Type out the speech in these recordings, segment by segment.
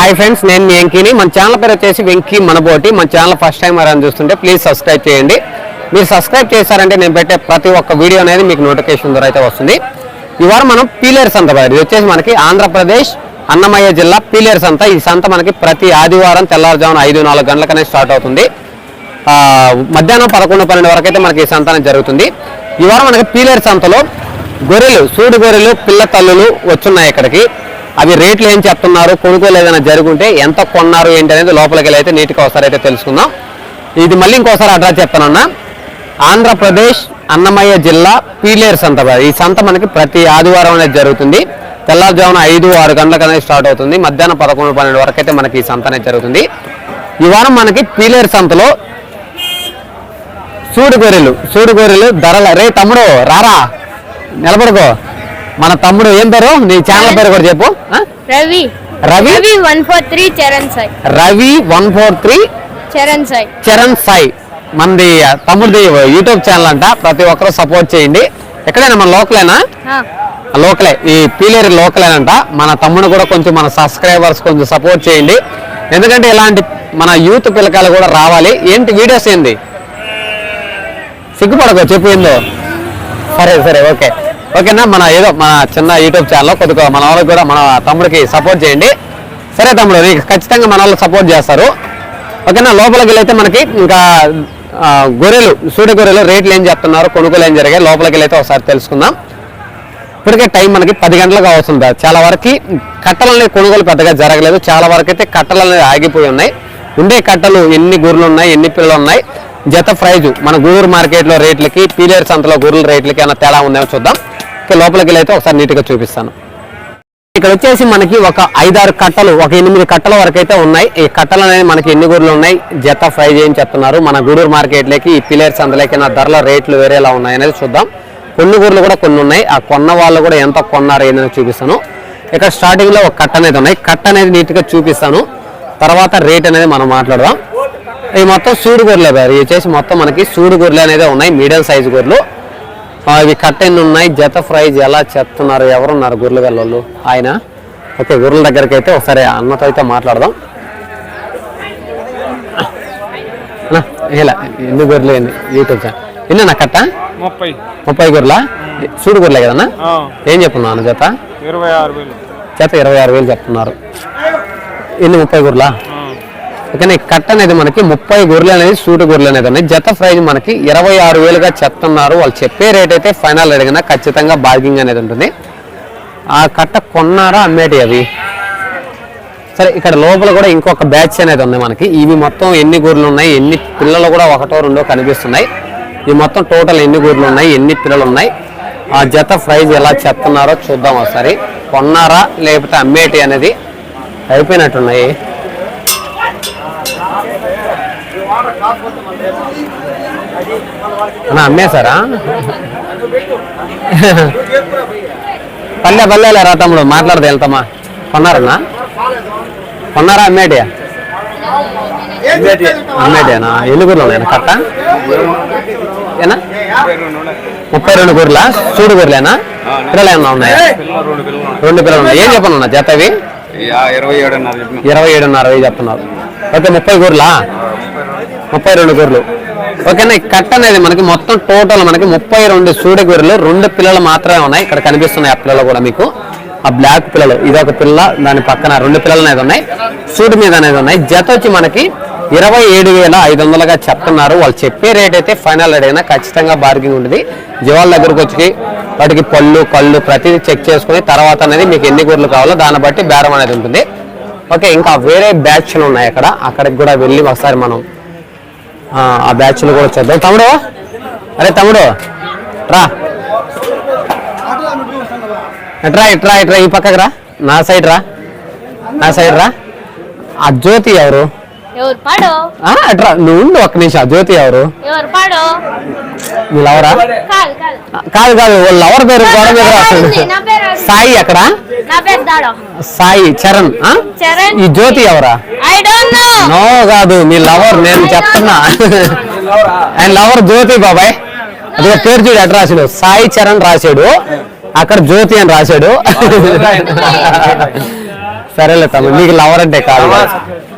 Hi friends, నేను మీ వెంకీని. మన channel పేరు వచ్చేసి వెంకీ మనబోటి. మన ఛానల్ ఫస్ట్ టైం ఎవరైనా చూస్తుంటే ప్లీజ్ సబ్స్క్రైబ్ చేయండి. మీరు సబ్స్క్రైబ్ చేశారంటే నేను పెట్టే ప్రతి ఒక్క వీడియో అనేది మీకు నోటిఫికేషన్ ద్వారా అయితే వస్తుంది. ఈ వారం మనం పీలేరు సంత, ఇది వచ్చేసి మనకి ఆంధ్రప్రదేశ్ అన్నమయ్య జిల్లా పీలేరు సంత. ఈ సంత మనకి ప్రతి ఆదివారం తెల్లవారుజామున 5-4 గంటలకనే స్టార్ట్ అవుతుంది. మధ్యాహ్నం 11-12 వరకు అయితే మనకి ఈ సంత అనేది జరుగుతుంది. ఈ వారం మనకి పీలేరు సంతలో గొర్రెలు, సూడి గొర్రెలు, పిల్ల తల్లులు వచ్చున్నాయి ఇక్కడికి. అవి రేట్లు ఏం చెప్తున్నారు, కొనుగోలు ఏదైనా జరుగుంటే ఎంత కొన్నారు ఏంటి అనేది లోపలికి వెళ్ళి అయితే నీట్గా ఒకసారి అయితే తెలుసుకుందాం. ఇది మళ్ళీ ఇంకోసారి అడ్రస్ చెప్తానన్నా, ఆంధ్రప్రదేశ్ అన్నమయ్య జిల్లా పీలేరు సంత. ఈ సంత మనకి ప్రతి ఆదివారం అనేది జరుగుతుంది. తెల్లవారుజామున 5-6 గంటలకు అనేది స్టార్ట్ అవుతుంది. మధ్యాహ్నం 11-12 వరకు అయితే మనకి ఈ సంత అనేది జరుగుతుంది. ఈ వారం మనకి పీలేరు సంతలో సూడి గొర్రెలు ధరల రే తమ్ముడు రారా నిలబడుకో. మన తమ్ముడు ఏం పేరు, నీ ఛానల్ పేరు కూడా చెప్పు. రవి 143 చరణ్ సాయి. మనది తమ్ముడిది యూట్యూబ్ ఛానల్ అంట. ప్రతి ఒక్కరు సపోర్ట్ చేయండి. ఎక్కడైనా మన లోకలేనా? లోకలే, ఈ పీలేరు లోకలేనంట. మన తమ్ముడు కూడా కొంచెం, మన సబ్స్క్రైబర్స్ కొంచెం సపోర్ట్ చేయండి. ఎందుకంటే ఇలాంటి మన యూత్ పిల్లకాయలు కూడా రావాలి. ఏంటి వీడియోస్ ఏంది, సిగ్గుపడకో, చెప్పు ఏందో. సరే ఓకేనా. మన ఏదో మన చిన్న యూట్యూబ్ ఛానల్ కొద్దిగా మన వాళ్ళకి కూడా, మన తమ్ముడికి సపోర్ట్ చేయండి. సరే తమ్ముడు, నీకు ఖచ్చితంగా మన వాళ్ళు సపోర్ట్ చేస్తారు. ఓకేనా. లోపలికి వెళ్ళైతే మనకి ఇంకా గొర్రెలు, సూడి గొర్రెలు రేట్లు ఏం చెప్తున్నారు, కొనుగోలు ఏం జరిగాయి, లోపలికి వెళ్ళైతే ఒకసారి తెలుసుకుందాం. ఇప్పటికే టైం మనకి 10 గంటలకు అవుతుంది. చాలా వరకు కట్టలనేది కొనుగోలు పెద్దగా జరగలేదు. చాలా వరకు అయితే కట్టలు అనేది ఆగిపోయి ఉన్నాయి. ఉండే కట్టలు ఎన్ని గొర్రెలు ఉన్నాయి, ఎన్ని పిల్లలు ఉన్నాయి, జత ప్రైజు మన గూడూరు మార్కెట్లో రేట్లకి పీలేరు సంతలో గొర్రెల రేట్లకి ఏమైనా తేడా ఉందేమో చూద్దాం. లోపలికి వెళ్ళి అయితే ఒకసారి నీట్గా చూపిస్తాను. ఇక్కడ వచ్చేసి మనకి ఒక 5-6 కట్టలు, ఒక 8 కట్టల వరకు అయితే ఉన్నాయి. ఈ కట్టలు అనేది మనకి ఎన్ని గొర్రెలు ఉన్నాయి, జత ప్రైజ్ ఏం చెప్తున్నారు, మన గూడూరు మార్కెట్లోకి ఈ పీలేరు సంతలోకి నా ధరల రేట్లు వేరేలా ఉన్నాయి అనేది చూద్దాం. కొన్ని గొర్రెలు కూడా కొన్ని ఉన్నాయి. ఆ కొన్న వాళ్ళు కూడా ఎంత కొన్నారు ఏంటనేది చూపిస్తాను. ఇక్కడ స్టార్టింగ్లో ఒక కట్ట అనేది ఉన్నాయి. కట్ట అనేది నీట్గా చూపిస్తాను. తర్వాత రేట్ అనేది మనం మాట్లాడదాం. ఇవి మొత్తం సూడి గొర్రెలే బారు. ఇవి వచ్చేసి మొత్తం మనకి సూడి గొర్రెలు అనేది ఉన్నాయి, మీడియం సైజు గొర్రెలు. ఇవి కట్ట ఎన్ని ఉన్నాయి, జత ప్రైజ్ ఎలా చెప్తున్నారు, ఎవరున్నారు గొర్రెలు వెళ్ళోళ్ళు ఆయన. ఓకే, గొర్రెల దగ్గరికి అయితే ఒకసారి అన్నతో అయితే మాట్లాడదాం. ఇలా ఎన్ని గొర్రెలు ఏంది యూట్యూబ్ ఛానల్ ఎన్ని నా కట్ట 30 గొర్రెల సూడి గొర్రెలే కదన్నా. ఏం చెప్తున్నాను జత 26,000 చెప్తున్నారు. ఎన్ని 30 గొర్రెలా? ఓకేనా. ఈ కట్ట అనేది మనకి 30 గొర్రెలు అనేది సూటి గొర్రెలు అనేది ఉన్నాయి. జత ప్రైజ్ మనకి 26,000గా చెప్తున్నారు. వాళ్ళు చెప్పే రేట్ అయితే ఫైనల్ అడిగినా ఖచ్చితంగా బార్గింగ్ అనేది ఉంటుంది. ఆ కట్ట కొన్నారా అమ్మేటి అవి. సరే, ఇక్కడ లోపల కూడా ఇంకొక బ్యాచ్ అనేది ఉంది మనకి. ఇవి మొత్తం ఎన్ని గొర్రెలు ఉన్నాయి, ఎన్ని పిల్లలు కూడా 1-2 కనిపిస్తున్నాయి. ఇవి మొత్తం టోటల్ ఎన్ని గొర్రెలు ఉన్నాయి, ఎన్ని పిల్లలు ఉన్నాయి, ఆ జత ప్రైజ్ ఎలా చెప్తున్నారో చూద్దాం ఒకసారి. కొన్నారా లేకపోతే అమ్మేటి అనేది అయిపోయినట్టున్నాయి. అమ్మేశారా? పల్లె రా తమ్ముడు, మాట్లాడదు వెళ్తామా. కొన్నారన్నా? కొన్నారా అమ్మేటియా? అమ్మేటియానా? ఎన్ని గొర్రెలు ఉన్నాయన్నా కట్ట? ఏనా 32 గొర్రెలా? సూడు గొర్రెలేనా? పిల్లలు ఏమన్నా ఉన్నాయా? 2 పిల్లలు ఉన్నాయి. ఏం చెప్పను జతవి 27,500 చెప్తున్నారు. ఓకే, 30 గొర్రెలా? 32 గొర్రెలు. ఓకేనా. ఈ కట్ట అనేది మనకి మొత్తం టోటల్ మనకి 32 సూడి గొర్రెలు, 2 పిల్లలు మాత్రమే ఉన్నాయి. ఇక్కడ కనిపిస్తున్నాయి ఆ పిల్లలు కూడా మీకు. ఆ బ్లాక్ పిల్లలు, ఇదొక పిల్ల, దాని పక్కన 2 పిల్లలు అనేది ఉన్నాయి. సూడి మీద అనేది ఉన్నాయి. జత వచ్చి మనకి 27,500గా చెప్తున్నారు. వాళ్ళు చెప్పే రేట్ అయితే ఫైనల్ అడిగినా ఖచ్చితంగా బార్గింగ్ ఉంటుంది. జీవాల దగ్గరకు వచ్చి వాటికి పళ్ళు, కళ్ళు ప్రతిదీ చెక్ చేసుకుని తర్వాత అనేది మీకు ఎన్ని గొర్రెలు కావాలో దాన్ని బట్టి బేరం అనేది ఉంటుంది. ఓకే, ఇంకా వేరే బ్యాచ్లు ఉన్నాయి అక్కడ. అక్కడికి కూడా వెళ్ళి ఒకసారి మనం ఆ బ్యాచ్లు కూడా చూద్దాం. తమ్ముడు, అరే తమ్ముడు రా, ఇట్రా ఈ పక్కకు రా, నా సైడ్ రా. ఆ జ్యోతి ఎవరు? అట్రా నువ్వు ఉండు ఒక్క నిమిషం. ఆ జ్యోతి ఎవరు? వీళ్ళెవరా? కాదు, వాళ్ళ ఎవరి పేరు గోడ మీద రాస్తుంది? సాయి. అక్కడ సాయి చరణ్. ఈ జ్యోతి ఎవరా? నో కాదు, మీ లవర్. నేను చెప్తున్నా, ఆయన లవర్ జ్యోతి బాబాయ్. అది పేరు చూడు ఎట్లా రాసాడు, సాయి చరణ్ రాశాడు, అక్కడ జ్యోతి అని రాశాడు. సరేలే తమ్ముడు, మీకు లవర్ అంటే కాదు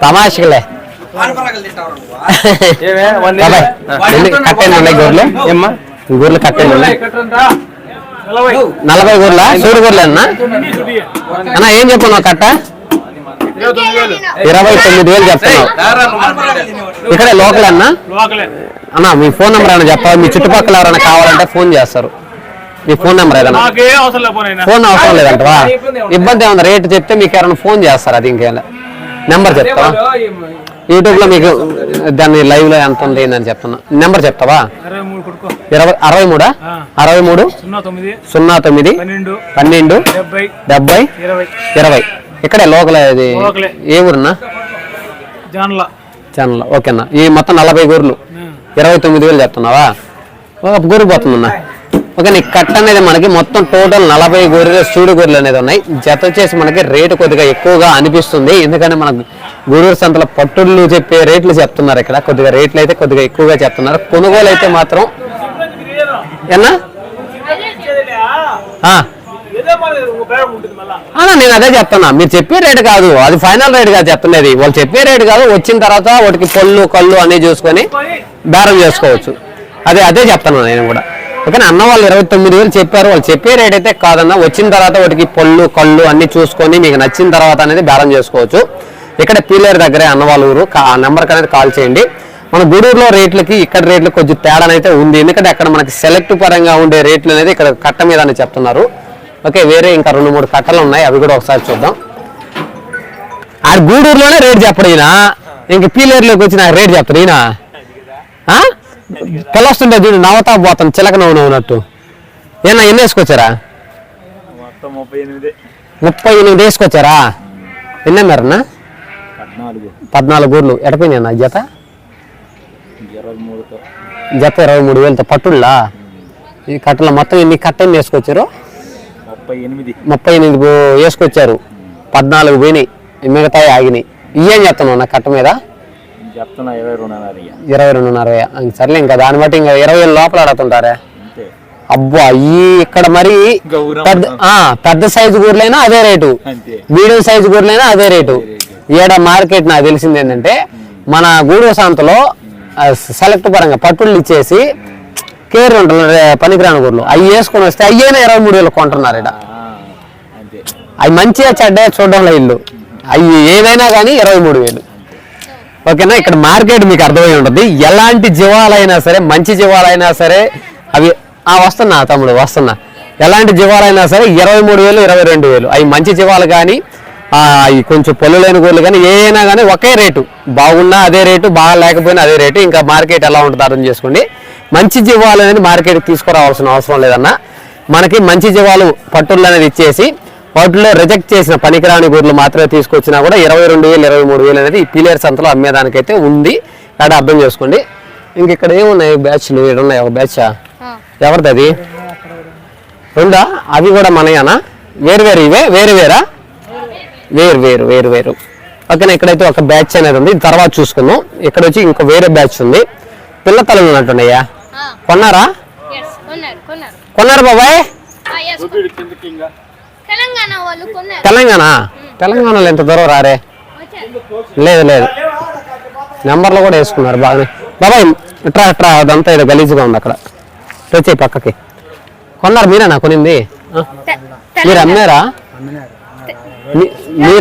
తమాషలే. కట్టెలు ఉన్నాయి గొర్రెలు, గొర్రెలు కట్టెలు ఉన్నాయి 40 గొర్రెల సూడు గొర్రెలు అన్నా. అన్న ఏం చెప్పాను కట్ట 29,000 చెప్తున్నావు. ఇక్కడే లోకల్ అన్నా. అన్న మీ ఫోన్ నెంబర్ ఏమైనా చెప్పాలి, మీ చుట్టుపక్కల ఎవరైనా కావాలంటే ఫోన్ చేస్తారు. మీ ఫోన్ నెంబర్ ఏదైనా? ఫోన్ అవసరం లేదంటవా? ఇబ్బంది ఏమన్నా రేటు చెప్తే మీకు ఎవరైనా ఫోన్ చేస్తారు. అది ఇంకేం నెంబర్ చెప్తావా? యూట్యూబ్ లో మీకు దాన్ని లైవ్ లో ఎంత ఉంది అని చెప్తున్నా. నెంబర్ చెప్తావా? 63 09 12 70 20. ఇక్కడే లోకల్. అది ఏ ఊరున్నా? చానల్. ఓకేనా. ఈ మొత్తం 40 గొర్రెలు 29,000 చెప్తున్నావా? గొర్రె పోతుందన్నా. ఓకే, నీ కట్ట అనేది మనకి మొత్తం టోటల్ 40 గొర్రెలు సూడు గొర్రెలు అనేది ఉన్నాయి. జత వచ్చేసి మనకి రేటు కొద్దిగా ఎక్కువగా అనిపిస్తుంది, ఎందుకంటే మనకు గూడూరు సంతలో పట్టుళ్ళు చెప్పే రేట్లు చెప్తున్నారు. ఇక్కడ కొద్దిగా రేట్లు అయితే కొద్దిగా ఎక్కువగా చెప్తున్నారు. కొనుగోలు అయితే మాత్రం ఏనా నేను అదే చెప్తున్నా. మీరు చెప్పే రేటు కాదు, అది ఫైనల్ రేట్ కాదు చెప్తున్నది. వాళ్ళు చెప్పే రేటు కాదు, వచ్చిన తర్వాత వాటికి పళ్ళు కళ్ళు అన్నీ చూసుకొని బేరం చేసుకోవచ్చు. అదే చెప్తాను నేను కూడా. ఓకే, అన్న వాళ్ళు 29,000 చెప్పారు. వాళ్ళు చెప్పే రేట్ అయితే కాదన్న, వచ్చిన తర్వాత వాటికి పళ్ళు కళ్ళు అన్ని చూసుకొని మీకు నచ్చిన తర్వాత అనేది బేరం చేసుకోవచ్చు. ఇక్కడ పీలేరు దగ్గరే అన్న వాళ్ళ ఊరు. ఆ నెంబర్కి అనేది కాల్ చేయండి. మన గూడూరులో రేట్లకి ఇక్కడ రేట్లు కొంచెం తేడానైతే ఉంది, ఎందుకంటే అక్కడ మనకి సెలెక్ట్ పరంగా ఉండే రేట్లు అనేది ఇక్కడ కట్ట మీద అని చెప్తున్నారు. ఓకే, వేరే ఇంకా 2-3 కట్టలు ఉన్నాయి, అవి కూడా ఒకసారి చూద్దాం. ఆ గూడూరులోనే రేట్ చెప్పడు ఈయన, ఇంక పీలేరులోకి వచ్చి నాకు రేట్ చెప్తారు ఈయన. పిల్లొస్తుంటే చూడు నవ్వుతా పోతాను, చిలక నవ్వునట్టు. ఏనా ఎన్ని వేసుకొచ్చారా? 38 వేసుకొచ్చారా? ఎన్ని అమ్మారన్నా? 14 గూర్లు. ఎడపోయినాయి అన్న జత? 23,000తో పట్టుళ్ళా? ఈ కట్టలో మొత్తం ఎన్ని కట్ట ఎన్ని వేసుకొచ్చారు? 38 వేసుకొచ్చారు. 14 పోయినాయి, మిగతాయి ఆగినాయి. ఇవేం చెప్తున్నావు నా కట్ట మీద? 22,500. సర్లే, ఇంకా దాన్ని బట్టి ఇంకా 20,000 లోపల ఆడుతుంటారా? అబ్బా, ఈ ఇక్కడ మరి పెద్ద సైజు గూర్లైనా అదే రేటు, మీడియం సైజు గూర్లైనా అదే రేటు. ఈడ మార్కెట్ నాకు తెలిసింది ఏంటంటే, మన గూడూరు సంతలో సెలెక్ట్ పరంగా పట్టుళ్ళు ఇచ్చేసి కేర్ ఉంటున్నారు పనికిరాని గూర్లు, అవి వేసుకొని వస్తే అయ్యేనా 23,000 కొంటున్నారు. ఇక్కడ అవి మంచిగా చెడ్డ చూడడంలో ఇల్లు, అవి ఏదైనా కానీ 23,000. ఓకేనా, ఇక్కడ మార్కెట్ మీకు అర్థమై ఉంటుంది. ఎలాంటి జీవాలైనా సరే, మంచి జీవాలైనా సరే, అవి వస్తున్నా తమ్ముడు వస్తున్నా, ఎలాంటి జీవాలైనా సరే 23,000 22,000. అవి మంచి జీవాలు కానీ అవి కొంచెం పొల్లు లేని గోళ్ళు కానీ ఏదైనా కానీ ఒకే రేటు, బాగున్నా అదే రేటు, బాగా లేకపోయినా అదే రేటు. ఇంకా మార్కెట్ ఎలా ఉంటుంది అర్థం చేసుకోండి. మంచి జీవాలు అనేది మార్కెట్కి తీసుకురావాల్సిన అవసరం లేదన్నా. మనకి మంచి జీవాలు పట్టుళ్ళు అనేది ఇచ్చేసి వాటిలో రిజెక్ట్ చేసిన పనికిరాని గూర్లు మాత్రమే తీసుకొచ్చినా కూడా 22,000 23,000 అనేది ఈ పీలేరు సంతలో అమ్మేదానికైతే ఉంది. కాబట్టి అర్థం చేసుకోండి. ఇంక ఇక్కడ ఏమున్నాయి బ్యాచ్లు? ఇక్కడ ఉన్నాయి ఒక బ్యాచ్. ఎవరిది అది? 2 అవి కూడా మనయానా? వేరు ఇవే వేరా? వేరు. ఓకేనా, ఇక్కడైతే ఒక బ్యాచ్ అనేది ఉంది, తర్వాత చూసుకుందాం. ఇక్కడ వచ్చి ఇంకో వేరే బ్యాచ్ ఉంది. పిల్ల తలలు ఉన్నట్టున్నాయా? కొన్నారా? కొన్నారు బాబాయ్? తెలంగాణలో ఎంత దూరం రారే? లేదు నెంబర్లో కూడా వేసుకున్నారు బాగానే. బాబాయ్ ట్రా అదంతా ఏదో గలీజ్గా ఉంది అక్కడ, వచ్చాయి పక్కకి. కొన్నారు? మీరేనా కొనింది? మీరు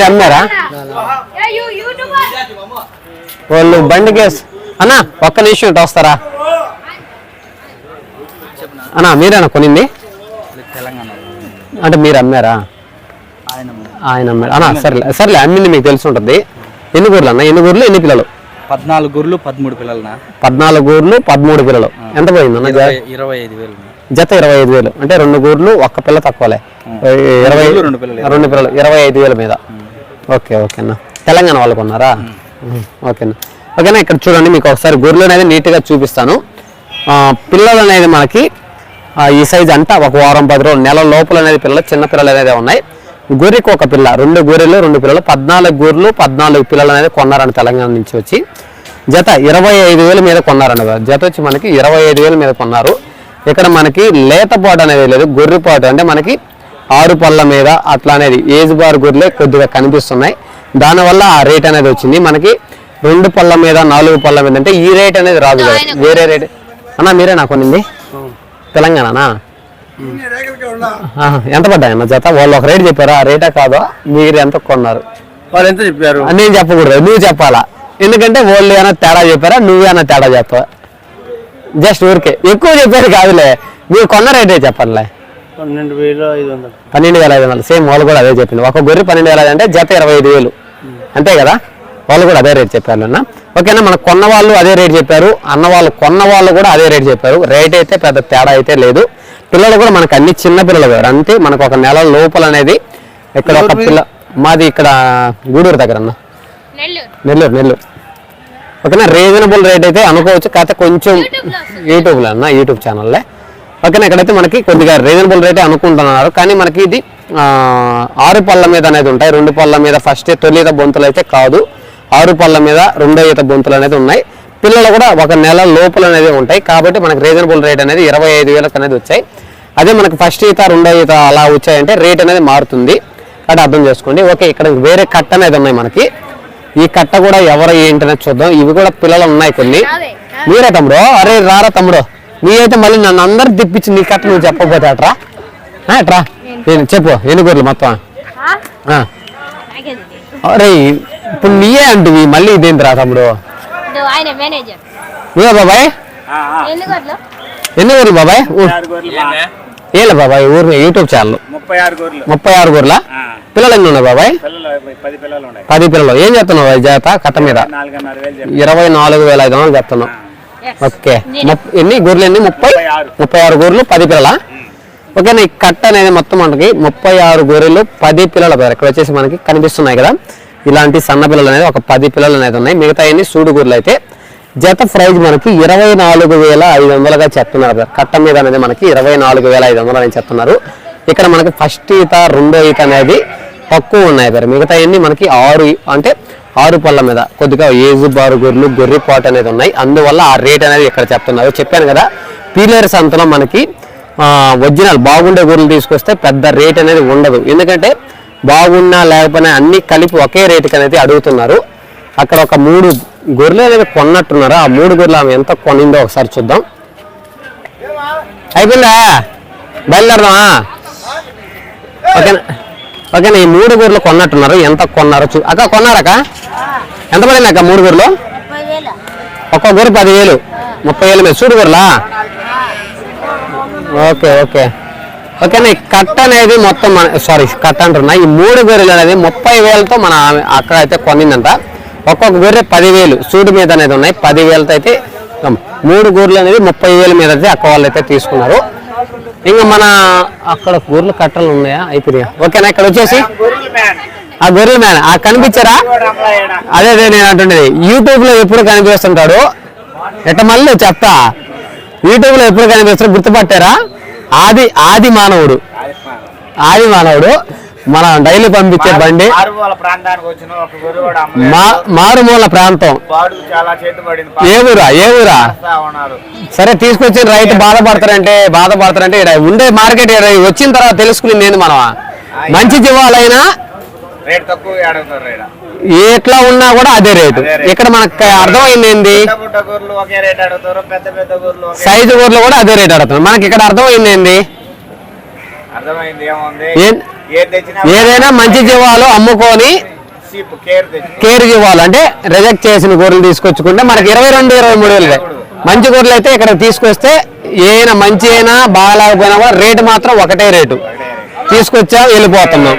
అమ్మారా? వాళ్ళు బండికేసి అన్నా ఒక్క నిమిషం ఇటు వస్తారా అన్నా? మీరేనా కొనింది? అంటే మీరు అమ్మారా? ఆయన అమ్మారు అన్నా. సర్లే అమ్మింది మీకు తెలిసి ఉంటుంది. ఎన్ని గూర్లు అన్న? ఎన్ని గూర్లు ఎన్ని పిల్లలు? 14 గూర్లు 13 పిల్లలు. 14 గూర్లు 13 పిల్లలు. ఎంత పోయింది అన్న? 25,000 జత 25,000. అంటే 2 గూర్లు ఒక్క పిల్ల తక్కువలే. 2 పిల్లలు 25,000 మీద. ఓకే అన్న. తెలంగాణ వాళ్ళు కొన్నారా? ఓకేనా. ఇక్కడ చూడండి, మీకు ఒకసారి గొర్రెలు అనేది నీట్గా చూపిస్తాను. పిల్లలు అనేది మనకి ఈ సైజ్ అంతా ఒక వారం 10 రోజులు నెల లోపల అనేది పిల్లలు, చిన్న పిల్లలు అనేది ఉన్నాయి. గొర్రెకి ఒక పిల్ల, 2 గొర్రెలు 2 పిల్లలు, 14 గొర్రెలు 14 పిల్లలు అనేది కొన్నారని తెలంగాణ నుంచి వచ్చి. జత 25,000 మీద కొన్నారండి. జత వచ్చి మనకి 25,000 మీద కొన్నారు. ఇక్కడ మనకి లేతపాటు అనేది లేదు, గొర్రెపాటు అంటే మనకి 6 పళ్ళ మీద అట్లా అనేది ఏజ్ బార్ గొర్రెలే కొద్దిగా కనిపిస్తున్నాయి. దానివల్ల ఆ రేట్ అనేది వచ్చింది. మనకి 2 పళ్ళ మీద 4 పళ్ళ మీద అంటే ఈ రేట్ అనేది రాదు కదా, వేరే రేట్. అన్న మీరే నాకు కొనింది తెలంగాణనా? ఎంత పడ్డాయన్న జత? వాళ్ళు ఒక రేట్ చెప్పారు, ఆ రేటా కాదో మీరు ఎంత కొన్నారు? వాళ్ళు ఎంత చెప్పారు? నేను చెప్పకూడదు, నువ్వు చెప్పాలా. ఎందుకంటే వాళ్ళు ఏమైనా తేడా చెప్పారా, నువ్వేమైనా తేడా చెప్పా. జస్ట్ ఊరికే ఎక్కువ చెప్పారు కాదులే, మీరు కొన్న రేటే చెప్పాలే. 12,500. 12,500 సేమ్ వాళ్ళు కూడా అదే చెప్పింది. ఒక గొర్రె 12,500 అంటే జత 25,000 అంతే కదా. వాళ్ళు కూడా అదే రేట్ చెప్పారు అన్న. ఓకేనా, మనకు కొన్న వాళ్ళు అదే రేట్ చెప్పారు, అన్న వాళ్ళు కొన్న వాళ్ళు కూడా అదే రేట్ చెప్పారు. రేట్ అయితే పెద్ద తేడా అయితే లేదు. పిల్లలు కూడా మనకు అన్ని చిన్న పిల్లలు వేరు, అంతే. మనకు ఒక నెల లోపల అనేది ఇక్కడ ఒక పిల్ల, మాది ఇక్కడ గూడూరు దగ్గర అన్న, నెల్లూరు. ఓకేనా, రీజనబుల్ రేట్ అయితే అనుకోవచ్చు. కాకపోతే కొంచెం యూట్యూబ్లో అన్న, యూట్యూబ్ ఛానల్లే. ఓకేనా, ఇక్కడైతే మనకి కొద్దిగా రీజనబుల్ రేటే అనుకుంటున్నారు. కానీ మనకి ఇది 6 పళ్ళ మీద అనేది ఉంటాయి. 2 పళ్ళ మీద ఫస్ట్ తొలి ఈత బొంతులు అయితే కాదు, 6 పళ్ళ మీద 2వ ఈత బొంతులు అనేది ఉన్నాయి. పిల్లలు కూడా ఒక నెల లోపల అనేది ఉంటాయి. కాబట్టి మనకి రీజనబుల్ రేట్ అనేది 25,000 అనేది వచ్చాయి. అదే మనకి ఫస్ట్ ఈత 2వ ఈత అలా వచ్చాయంటే రేట్ అనేది మారుతుంది. కాబట్టి అర్థం చేసుకోండి. ఓకే, ఇక్కడ వేరే కట్ట అనేది ఉన్నాయి మనకి. ఈ కట్ట కూడా ఎవరు ఏంటనేది చూద్దాం. ఇవి కూడా పిల్లలు ఉన్నాయి కొన్ని. మీరే తమ్ముడు? అరే రారా తమ్ముడు, నీ అయితే మళ్ళీ నన్ను అందరు తిప్పించి నీ కట్ట నువ్వు చెప్పకపోతే అట్రా అట్రా చెప్పు. ఎన్ని గొర్రెలు మొత్తం? అరే ఇప్పుడు నీయే అంటివి మళ్ళీ ఇదేంటిరా తమ్ముడు? నువ్వే బాబాయ్? ఎన్ని గొర్రెలు బాబాయ్? ఏలే బాబాయ్ ఊరు యూట్యూబ్ ఛానల్ 36 గొర్రెల పిల్లలు ఎన్ని ఉన్నాయి బాబాయ్? 10 పిల్లలు. ఏం చెప్తున్నావు జాత కట్ట మీద? 24,500 చెప్తున్నావు. ఓకే, ఎన్ని గొర్రెలు? ఎన్ని? 36 గొర్రెలు 10 పిల్లల. ఓకేనా, ఈ కట్ట అనేది మొత్తం మనకి 36 గొర్రెలు 10 పిల్లల పేరు ఇక్కడ వచ్చేసి మనకి కనిపిస్తున్నాయి కదా. ఇలాంటి సన్న పిల్లలు అనేది ఒక 10 పిల్లలు అనేది ఉన్నాయి. మిగతా అన్ని సూడు గొర్రెలు అయితే జత ప్రైజ్ మనకి 24,500గా చెప్తున్నారు. కట్ట మీద అనేది మనకి 24,500 అని చెప్తున్నారు. ఇక్కడ మనకి ఫస్ట్ ఈత 2వ ఈత అనేది తక్కువ ఉన్నాయి పేరు. మిగతా అన్ని మనకి 6 పళ్ళ మీద కొద్దిగా ఏజ్ బారు గొర్రెలు గొర్రెపాటు అనేది ఉన్నాయి. అందువల్ల ఆ రేట్ అనేది ఇక్కడ చెప్తున్నారు. చెప్పాను కదా, పీలేరు సంతలో మనకి ఒరిజినల్ బాగుండే గొర్రెలు తీసుకొస్తే పెద్ద రేట్ అనేది ఉండదు. ఎందుకంటే బాగున్నా లేకపోయినా అన్ని కలిపి ఒకే రేటుకి అనేది అడుగుతున్నారు. అక్కడ ఒక 3 గొర్రెలు అనేది కొన్నట్టున్నారు. ఆ 3 గొర్రెలు ఆమె ఎంత కొనిందో ఒకసారి చూద్దాం. అయిపోయిందా? బయలుదేరదామా? ఓకేనా, ఓకేనా. ఈ 3 గొర్రెలు కొన్నట్టున్నారు. ఎంత కొన్నారో అక్క కొన్నారక్క? ఎంత పడింది అక్క 3 గొర్రెలు? ఒక్క గొర్రె 10,000, 30,000 మీద సూడు గొర్రెలా? ఓకే ఓకే ఓకేనా. ఈ కట్ట అనేది మొత్తం కట్ట అంటున్నా. ఈ 3 గొర్రెలు అనేది 30,000తో మన అక్కడ అయితే కొనిందంట. ఒక్కొక్క గొర్రె 10,000 సూడు మీద అనేది ఉన్నాయి. 10,000తో అయితే 3 గొర్రెలు అనేది 30,000 మీద అయితే అక్క వాళ్ళు అయితే తీసుకున్నారు. ఇంకా మన అక్కడ గొర్రెలు కట్టలు ఉన్నాయా? అయిపోయా? ఓకేనా. ఇక్కడ వచ్చేసి ఆ గొర్రెల మ్యాన్ ఆ కనిపించారా? అదే నేను అంటుండేది. యూట్యూబ్ లో ఎప్పుడు కనిపిస్తుంటాడు ఎట్ట మళ్ళీ చెప్తా. యూట్యూబ్ లో ఎప్పుడు కనిపిస్తాడు గుర్తుపట్టారా? ఆది మానవుడు మనం డైలీ పంపించే బండి. మారుమూల ప్రాంతం. ఏ ఊరా? సరే తీసుకొచ్చిన రైతు బాధపడతారంటే ఇక్కడ ఉండే మార్కెట్ వచ్చిన తర్వాత తెలుసుకుని నేను మనం మంచి జీవాలైనా ఎట్లా ఉన్నా కూడా అదే రేటు. ఇక్కడ మనకు అర్థమైంది ఏంది, సైజు గొర్రెలు కూడా అదే రేట్ అడుగుతాం. మనకి ఇక్కడ అర్థమైంది ఏంది, ఏదైనా మంచి జీవాలు అమ్ముకొని కేర్ జీవాలు అంటే రిజెక్ట్ చేసిన గొర్రెలు తీసుకొచ్చుకుంటే మనకి 22-23 వేలు. మంచి గొర్రెలు అయితే ఇక్కడ తీసుకొస్తే ఏమైనా మంచి అయినా బాగాలేకపోయినా కూడా రేటు మాత్రం ఒకటే రేటు. తీసుకొచ్చా వెళ్ళిపోతున్నాం.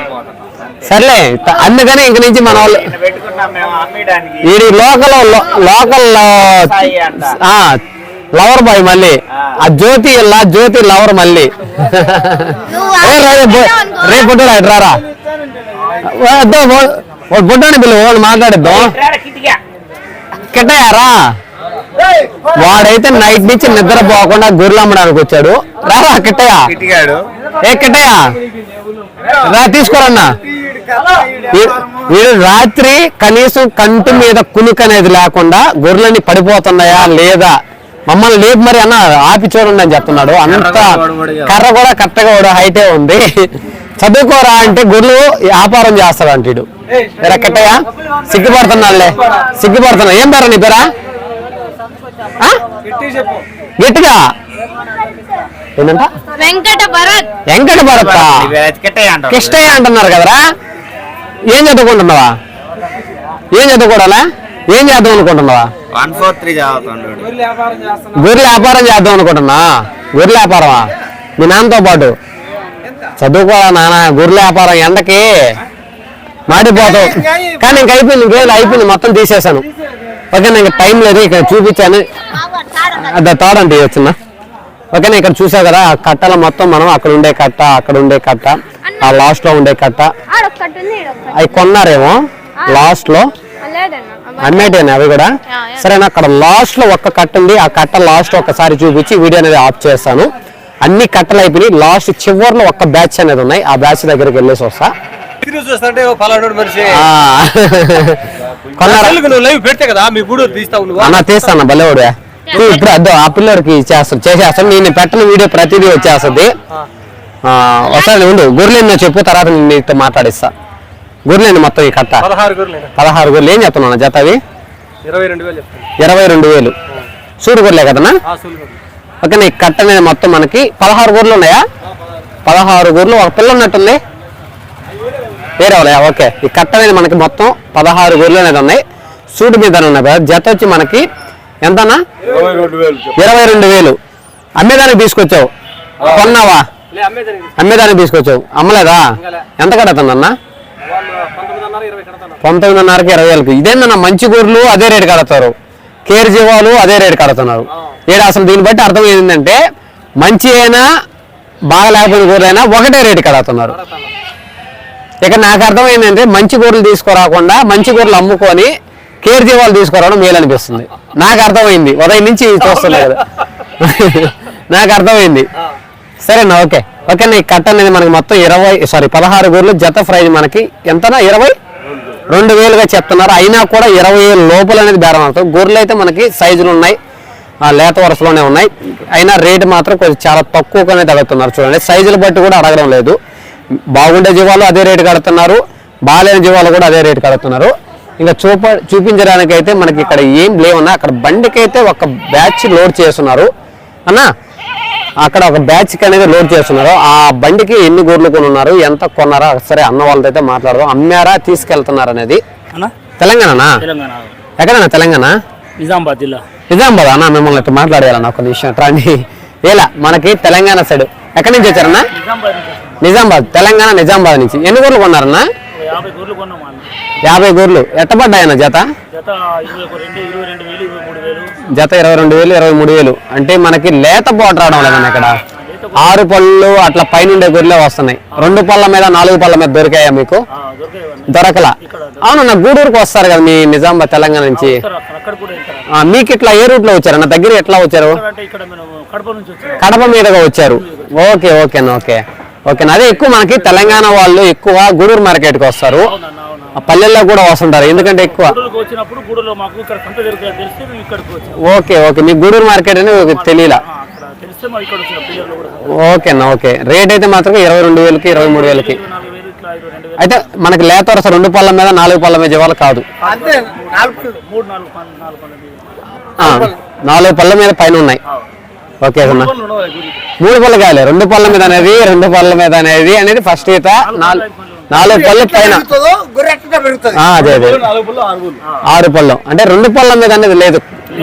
సర్లే, అందుకని ఇంక నుంచి మన వాళ్ళు ఇది లోకల్ లవర్ బాయ్ మళ్ళీ ఆ జ్యోతి లవర్ మళ్ళీ రేపు బుడ్డరా ఎట్రారా బుడ్డని పిల్లలు వాళ్ళు మాట్లాడిద్దాం. కిట్టయారా వాడైతే నైట్ నుంచి నిద్ర పోకుండా గొర్రెలు అమ్మడానికి వచ్చాడు. రారా కిట్టయ్య, ఏ కిట్టయ్య రా తీసుకోరన్నా. వీడు రాత్రి కనీసం కంటి మీద కునుక అనేది లేకుండా గొర్రెలని పడిపోతున్నాయా లేదా మమ్మల్ని లేపు మరి అన్న ఆపి చూడండి అని చెప్తున్నాడు. అంత కర్ర కూడా కరెక్ట్గా హైటే ఉంది. చదువుకోరా అంటే గొర్రెలు వ్యాపారం చేస్తాడు అంటాడు. ఎరా కట్టయ్యా సిగ్గుపడుతున్నాడులే, సిగ్గుపడుతున్నా. ఏం పేరా నీ పేరా? గట్టిగా ఏంటంట? వెంకట భరత్. వెంకట భరత్ కిష్టయ్య అంటున్నారు కదరా. ఏం చదువుకుంటున్నావా? ఏం చదువుకోవాలా? ఏం చేద్దాం అనుకుంటున్నావా? 143 గొర్రెల వ్యాపారం చేద్దాం అనుకుంటున్నా. గొర్రెల వ్యాపారమా? మీ నాన్నతో పాటు చదువుకోవాలా నాన్న? గొర్రెల వ్యాపారం ఎండకి మాడిపోతావు. కానీ ఇంక అయిపోయింది, ఇంకేళ్ళు అయిపోయింది, మొత్తం తీసేసాను. ఓకే నాకు టైం లేదు, ఇక్కడ చూపించాను. అది తాడంటే వచ్చిందా? ఓకేనా ఇక్కడ చూసావు కదా ఆ కట్టల మొత్తం మనం అక్కడ ఉండే కట్ట, అక్కడ ఉండే కట్ట, ఆ లాస్ట్ లో ఉండే కట్ట అవి కొన్నారేమో లాస్ట్ లో అమ్మేటేనా అవి కూడా. సరేనా అక్కడ లాస్ట్ లో ఒక్క కట్ట ఉంది, ఆ కట్ట లాస్ట్ ఒకసారి చూపించి వీడియో అనేది ఆఫ్ చేస్తాను. అన్ని కట్టలు అయిపోయి లాస్ట్ చివరిలో ఒక్క బ్యాచ్ అనేది ఉన్నాయి, ఆ బ్యాచ్ దగ్గరికి వెళ్ళేసి వస్తా. అన్న తీస్తాను బల్లెవాడు ఇప్పుడు అద్దో ఆ పిల్లడికి చేసేస్తాను. నేను పెట్టిన వీడియో ప్రతిదీ వచ్చేస్తుంది. ఒకసారి ఉండు, గొర్రెలు చెప్పు, తర్వాత నేను నీతో మాట్లాడిస్తా. గొర్రెలు మొత్తం ఈ కట్ట 16 గొర్రెలు. ఏం చెప్తున్నా జత అవి? 22,000. సూడు గొర్రెలే కదన్నా? ఓకే ఈ కట్ట అనేది మొత్తం మనకి 16 గొర్రెలు ఉన్నాయా? 16 గొర్రెలు. ఒక పిల్ల ఉన్నట్టుంది వేరే వాళ్ళయా? ఓకే ఈ కట్ట అనేది మనకి మొత్తం 16 గొర్రెలు అనేది ఉన్నాయి. సూడు మీద ఉన్నాయి కదా. జత వచ్చి మనకి ఎంతన్నా? 22,000. అమ్మేదానికి తీసుకొచ్చావు? కొన్నావా? అమ్మేదానికి తీసుకొచ్చావు, అమ్మలేదా? ఎంత కడతానన్నా? 19,500కి 20,000కి. ఇదేందన్నా మంచి గొర్రెలు అదే రేటు కడతారు, కేర్ జీవాలు అదే రేటు కడుతున్నారు. ఏడు అసలు దీన్ని బట్టి అర్థం ఏంటంటే మంచి అయినా బాగా లేకపోయిన గొర్రెలైనా ఒకటే రేటు కడుతున్నారు. ఇక నాకు అర్థం ఏంటంటే మంచి గొర్రెలు తీసుకురాకుండా మంచి గొర్రెలు అమ్ముకొని కేర్ జీవాలు తీసుకురావడం మేలు అనిపిస్తుంది. నాకు అర్థమైంది, ఉదయం నుంచి చూస్తున్నా కదా నాకు అర్థమైంది. సరేనా ఓకే ఓకేనా. ఈ కట్ట అనేది మనకి మొత్తం 16 గొర్రెలు. జత ప్రైజ్ మనకి ఎంతనా? 22,000గా చెప్తున్నారు. అయినా కూడా 20,000 లోపల అనేది బేరం అవుతుంది. గొర్రెలు అయితే మనకి సైజులు ఉన్నాయి, లేత వరుసలోనే ఉన్నాయి. అయినా రేటు మాత్రం కొంచెం చాలా తక్కువగానే అడుగుతున్నారు. చూడండి సైజులు బట్టి కూడా అడగడం లేదు. బాగుండే జీవాలు అదే రేటు కడుతున్నారు, బాగాలేని జీవాలు కూడా అదే రేటు కడుతున్నారు. ఇంకా చూపించడానికి అయితే మనకి ఇక్కడ ఏం లేవన్నా. అక్కడ బండికి అయితే ఒక బ్యాచ్ లోడ్ చేస్తున్నారు అన్నా. అక్కడ ఒక బ్యాచ్ అనేది లోడ్ చేస్తున్నారు. ఆ బండికి ఎన్ని గొర్రెలు కొనున్నారు, ఎంత కొన్నారా? సరే అన్న వాళ్ళతో అయితే మాట్లాడదాం. అమ్మారా తీసుకెళ్తున్నారు అనేది? తెలంగాణనా? ఎక్కడన్నా తెలంగాణ? నిజామాబాద్ జిల్లా. నిజామాబాద్ అన్న. మిమ్మల్ని ఇట్లా మాట్లాడేయాలన్నా ఒక నిమిషం రండి. ఇలా మనకి తెలంగాణ సైడ్ ఎక్కడి నుంచి వచ్చారన్నా? నిజామాబాద్, తెలంగాణ నిజామాబాద్ నుంచి. ఎన్ని గొర్రెలు కొన్నారన్నా? 50 గొర్రెలు. ఎట్టబడ్డాయన్న జత? జత 22,000, 23,000. అంటే మనకి లేత పోట రావడం లేదన్న. ఇక్కడ 6 పళ్ళు అట్లా పైనుండే గొర్రెలే వస్తున్నాయి. 2 పళ్ళ మీద 4 పళ్ళ మీద దొరికాయా మీకు? దొరకలా. అవును నా గూడూరుకు వస్తారు కదా మీ నిజామాబాద్ తెలంగాణ నుంచి. మీకు ఇట్లా ఏ రూట్ లో వచ్చారన్న? దగ్గర ఎట్లా వచ్చారు? కడప మీదుగా వచ్చారు. ఓకే ఓకేనా ఓకే ఓకేనా. అదే ఎక్కువ మనకి తెలంగాణ వాళ్ళు ఎక్కువ గూడూరు మార్కెట్కి వస్తారు, పల్లెల్లో కూడా వస్తుంటారు. ఎందుకంటే ఎక్కువ ఓకే ఓకే మీకు గూడూరు మార్కెట్ అని తెలియలా. ఓకేనా ఓకే. రేట్ అయితే మాత్రం 22,000కి 23,000కి. అయితే మనకి లేత వరుస 2 పళ్ళ మీద 4 పళ్ళ మీద జీవాలు కాదు, 4 పళ్ళ మీద పైన ఉన్నాయి. ఓకే అన్న 3 పళ్ళు కాయలే 2 పళ్ళ మీద అనేది 2 పళ్ళ మీద అనేది ఫస్ట్ ఈత 4 పళ్ళు పైన. అదే అదే 6 పళ్ళు అంటే 2 పళ్ళ మీద అనేది లేదు.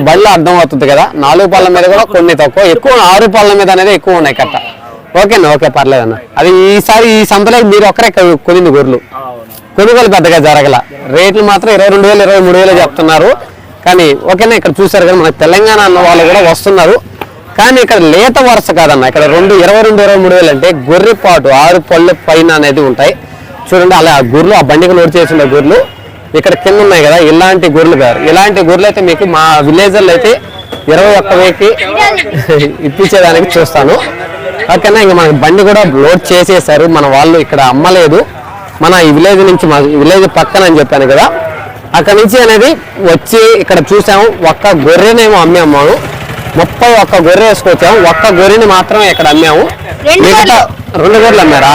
బళ్ళు అర్థం అవుతుంది కదా. 4 పళ్ళ మీద కూడా కొన్ని తక్కువ, ఎక్కువ 6 పళ్ళ మీద అనేది ఎక్కువ ఉన్నాయి కట్ట. ఓకేనా ఓకే పర్లేదన్న. అది ఈసారి ఈ సంతలో మీరు ఒక్కరే కొనింది గొర్రెలు, కొనుగోలు పెద్దగా జరగల. రేట్లు మాత్రం 22,000, 23,000 చెప్తున్నారు. కానీ ఓకేనా ఇక్కడ చూసారు కదా మనకి తెలంగాణ అన్న వాళ్ళు కూడా వస్తున్నారు. కానీ ఇక్కడ లేత వరుస కాదన్న. ఇక్కడ 22,000, 23,000 అంటే గొర్రెపాటు 6 పళ్ళు పైన అనేది ఉంటాయి. చూడండి అలా గొర్రెలు ఆ బండికి లోడ్ చేసిన గొర్రెలు ఇక్కడ కింద ఉన్నాయి కదా. ఇలాంటి గొర్రెలు కాదు. ఇలాంటి గొర్రెలు అయితే మీకు మా విలేజ్లో అయితే 21,000కి ఇప్పించేదానికి చూస్తాను. ఓకేనా. ఇంకా మనకి బండి కూడా లోడ్ చేసేసారు మన వాళ్ళు. ఇక్కడ అమ్మలేదు, మన ఈ విలేజ్ నుంచి, మా విలేజ్ పక్కన అని చెప్పాను కదా. అక్కడ నుంచి అనేది వచ్చి ఇక్కడ చూసాము. ఒక్క గొర్రెనేమో అమ్మాము, 31 గొర్రె వేసుకొచ్చాము. ఒక్క గొర్రెని మాత్రమే ఇక్కడ అమ్మాము. మిగతా 2 గొర్రెలు అమ్మారా?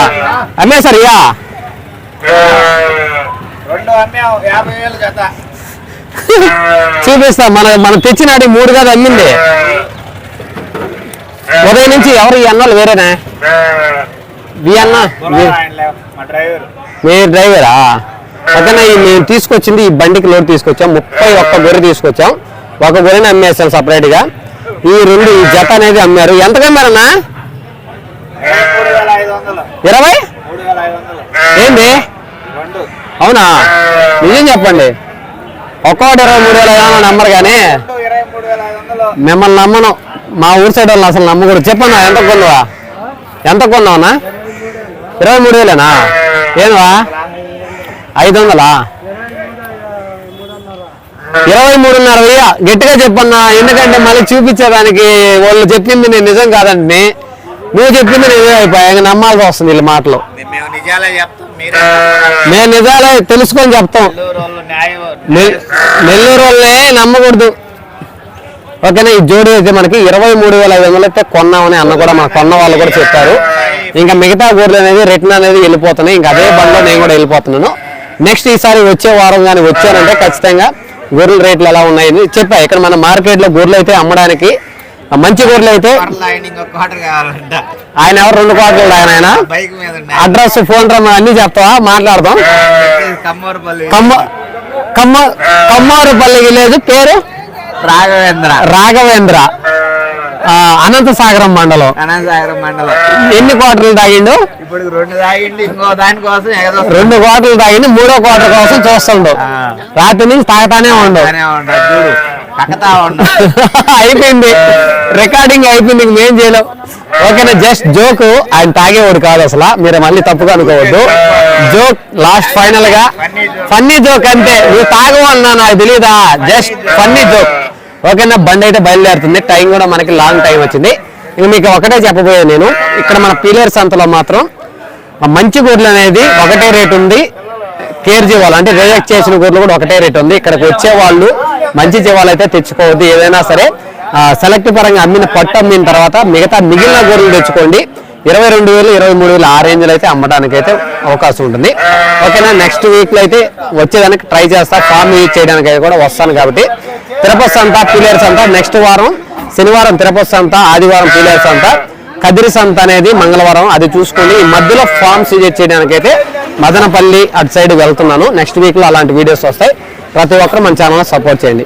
అమ్మేశారు ఇక చూపిస్తా. మనం తెచ్చినాడు 3 కదా అమ్మింది. ఉదయం నుంచి ఎవరు ఈ అన్నలు వేరేనా? ఈ అన్న మీరు డ్రైవరా? ఓకేనా. మేము తీసుకొచ్చింది ఈ బండికి లోడ్ తీసుకొచ్చాం. 31 గొర్రె తీసుకొచ్చాం. 1 గొర్రెని అమ్మేసాం సపరేట్ గా. ఈ 2 ఈ జత అనేది అమ్మారు. ఎంతకు అమ్మారన్నా? 20? ఏంటి? అవునా? నిజం చెప్పండి. ఒక్కొక్కటి 23,500 నమ్మరు కానీ మిమ్మల్ని నమ్మను. మా ఊరు సైడ్ వాళ్ళు అసలు నమ్మకూడదు. చెప్పన్నా ఎంత కొన్నావా? ఎంత కొన్నావునా? 23,000 ఏమా? 500? 23,500 గట్టిగా చెప్పన్నా. ఎందుకంటే మళ్ళీ చూపించేదానికి వాళ్ళు చెప్పింది నేను నిజం కాదండి. నువ్వు చెప్పింది నిజం అయిపోయా. నమ్మాల్సి వస్తుంది వీళ్ళ మాటలు. మేము నిజాలే తెలుసుకొని చెప్తాం. నెల్లూరు వాళ్ళే నమ్మకూడదు. ఓకేనా. ఈ జోడి అయితే మనకి 23,500 అయితే కొన్నామని అన్న కూడా మన కొన్న వాళ్ళు కూడా చెప్పారు. ఇంకా మిగతా గొర్రెలు అనేది రిటర్న్ అనేది వెళ్ళిపోతున్నాయి. ఇంకా అదే బండ్లో నేను కూడా వెళ్ళిపోతున్నాను. నెక్స్ట్ ఈసారి వచ్చే వారం కానీ వచ్చానంటే ఖచ్చితంగా గొర్రెల రేట్లు ఎలా ఉన్నాయని చెప్పా. ఇక్కడ మన మార్కెట్లో గొర్రెలు అయితే అమ్మడానికి మంచి గొర్రెలు అయితే ఆయన ఎవరు 2 క్వార్టర్లు ఆయన అడ్రస్ ఫోన్ నెంబర్ అన్ని చెప్తావా? మాట్లాడదాం. కమ్మారుపల్లి విలేజ్, పేరు రాఘవేంద్ర, అనంతసాగరం మండలం. ఎన్ని క్వార్టర్లు తాగిండు? 2 క్వార్టర్లు తాగిండు. 3వ క్వార్టర్ కోసం చూస్తుండు. రాత్రి నుంచి తాగుతానే ఉండు. అయిపోయింది, రికార్డింగ్ అయిపోయింది. మేం చేయలేం. ఓకేనా. Just joke. ఆయన తాగేవాడు కాదు అసలు. మీరు మళ్ళీ తప్పుగా అనుకోవద్దు. జోక్ లాస్ట్ ఫైనల్ గా ఫన్నీ జోక్ అంతే. నువ్వు తాగవన్నా నాకు తెలీదా? Just funny joke. ఓకేనా. బండి అయితే బయలుదేరుతుంది. టైం కూడా మనకి లాంగ్ టైం వచ్చింది. ఇంక మీకు ఒకటే చెప్పబోయే నేను, ఇక్కడ మన పీలేరు సంతలో మాత్రం మంచి గొర్రెలు అనేది ఒకటే రేట్ ఉంది. కేర్ జీవాలు అంటే రిజెక్ట్ చేసిన గొర్రెలు కూడా ఒకటే రేట్ ఉంది. ఇక్కడికి వచ్చే వాళ్ళు మంచి జీవాలు అయితే తెచ్చుకోవద్దు. ఏదైనా సరే సెలెక్ట్ పరంగా అమ్మిన పట్టు అమ్మిన తర్వాత మిగిలిన గొర్రెలు తెచ్చుకోండి. 22,000, 23,000 ఆ రేంజ్లో అయితే అమ్మడానికి అయితే అవకాశం ఉంటుంది. ఓకేనా. నెక్స్ట్ వీక్లో అయితే వచ్చేదానికి ట్రై చేస్తా. ఫామ్ యూజ్ చేయడానికి అయితే కూడా వస్తాను. కాబట్టి తిరుపతి సంత, పీలేరు సంత నెక్స్ట్ వారం శనివారం తిరుపతి సంత, ఆదివారం పీలేరు సంత, కదిరి సంత అనేది మంగళవారం. అది చూసుకొని ఈ మధ్యలో ఫామ్స్ యూజ్ చేయడానికి అయితే మదనపల్లి అటు సైడ్ వెళ్తున్నాను. నెక్స్ట్ వీక్లో అలాంటి వీడియోస్ వస్తాయి. ప్రతి ఒక్కరు మన ఛానల్ సపోర్ట్ చేయండి.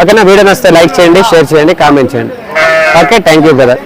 ఓకేనా. వీడియో నచ్చితే లైక్ చేయండి, షేర్ చేయండి, కామెంట్ చేయండి. ఓకే. Thank you brother.